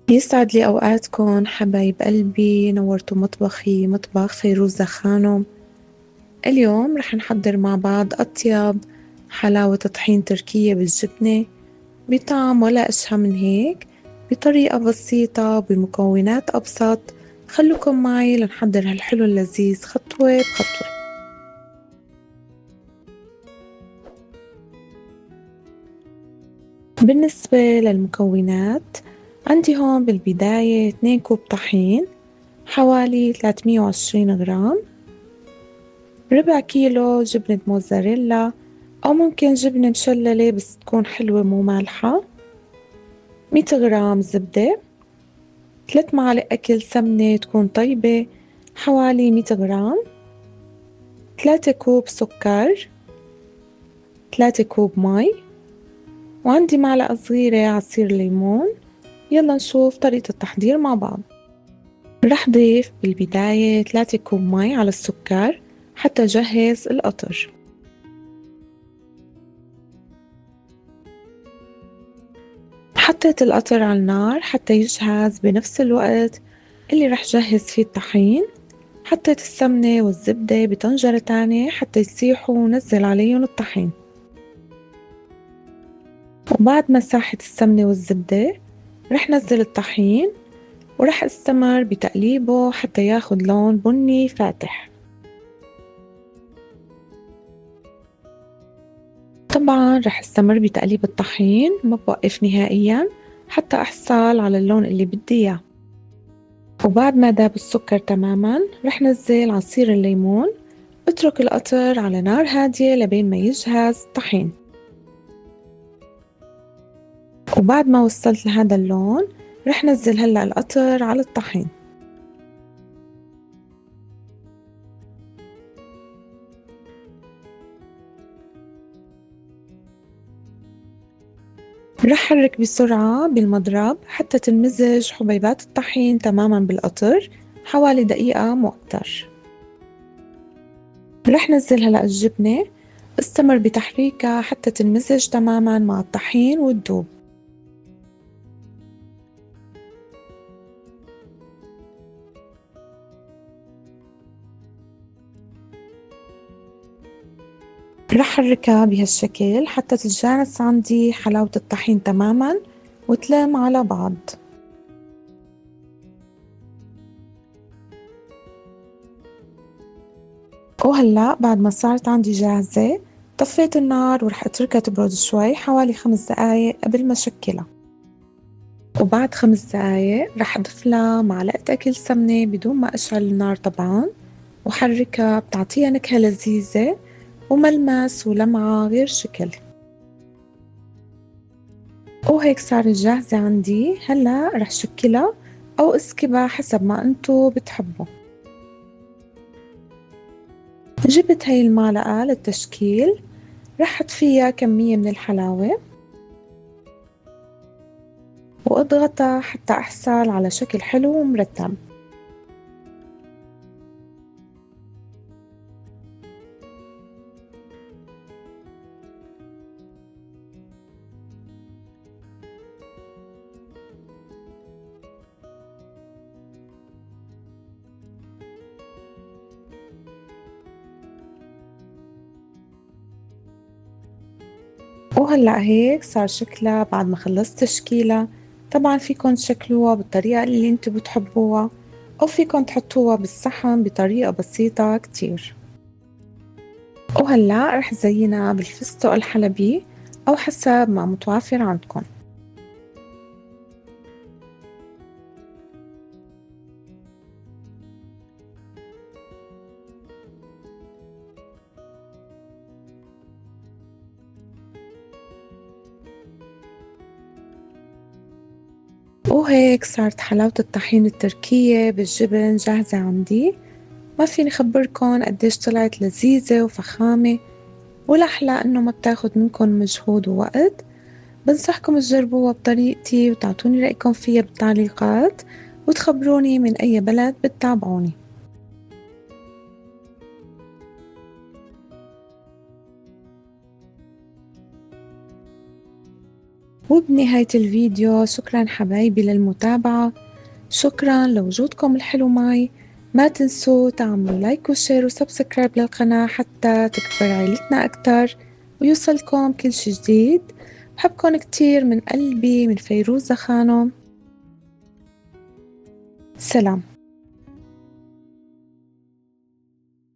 يسعد لي أوقاتكم حبايب قلبي، نورتوا مطبخي مطبخ فيروزة خانم. اليوم رح نحضر مع بعض أطيب حلاوة طحين تركية بالجبنة بطعم ولا أشهى من هيك، بطريقة بسيطة بمكونات أبسط. خلوكم معي لنحضر هالحلو اللذيذ خطوة بخطوة. بالنسبة للمكونات، عندي هون بالبداية 2 كوب طحين، حوالي 320 غرام، ربع كيلو جبنة موتزاريلا أو ممكن جبنة مشللة بس تكون حلوة مو مالحة، 100 غرام زبدة، 3 معالق أكل سمنة تكون طيبة حوالي 100 غرام، 3 كوب سكر، 3 كوب مي، وعندي معلقة صغيرة عصير ليمون. يلا نشوف طريقة التحضير مع بعض. رح ضيف بالبداية 3 كوب مي على السكر حتى جهز القطر. حطيت القطر على النار حتى يجهز بنفس الوقت اللي رح جهز فيه الطحين. حطيت السمنة والزبدة بطنجرة تانية حتى يسيحوا ونزل عليهم الطحين. وبعد ما ساحت السمنة والزبدة رح نزل الطحين ورح استمر بتقليبه حتى ياخد لون بني فاتح. طبعا رح استمر بتقليب الطحين، ما بوقف نهائيا حتى أحصل على اللون اللي بدي إياه. وبعد ما داب السكر تماما رح نزل عصير الليمون. اترك القطر على نار هادية لبين ما يجهز الطحين. وبعد ما وصلت لهذا اللون رح نزل هلأ القطر على الطحين. رح حرك بسرعة بالمضرب حتى تنمزج حبيبات الطحين تماما بالقطر، حوالي دقيقة مو أكتر. رح نزل هلأ الجبنة، استمر بتحريكها حتى تنمزج تماما مع الطحين وتدوب. رح حركها بهالشكل حتى تتجانس عندي حلاوة الطحين تماما وتلم على بعض. وهلأ بعد ما صارت عندي جاهزة طفيت النار ورح اتركها تبرد شوي حوالي 5 دقايق قبل ما شكلها. وبعد 5 دقايق رح اضيف لها معلقة اكل سمنة بدون ما اشعل النار طبعا، وحركها بتعطيها نكهة لذيذة وملمس ولمعة غير شكل. وهيك صارت جاهزة عندي. هلأ رح شكلها أو اسكبها حسب ما انتو بتحبوا. جبت هاي المعلقة للتشكيل، رح احط فيها كمية من الحلاوة واضغطها حتى احصل على شكل حلو ومرتب. وهلأ هيك صار شكلها بعد ما خلصت تشكيلها. طبعا فيكن تشكلوها بالطريقة اللي انتو بتحبوها أو فيكن تحطوها بالصحن بطريقة بسيطة كتير. وهلأ رح زينها بالفستق الحلبي أو حسب ما متوافر عندكن. وهيك صارت حلاوة الطحين التركية بالجبن جاهزة عندي. ما فيني خبركن قديش طلعت لذيذة وفخامة، والأحلى إنه ما بتاخد منكن مجهود ووقت. بنصحكم تجربوها بطريقتي وتعطوني رأيكم فيها بالتعليقات، وتخبروني من أي بلد بتتابعوني. وبنهاية الفيديو شكرا حبايبي للمتابعة، شكرا لوجودكم الحلو معي. ما تنسوا تعملوا لايك وشير وسبسكرايب للقناة حتى تكبر عيلتنا أكتر ويوصلكم كل شي جديد. بحبكم كتير من قلبي، من فيروزة خانم. سلام.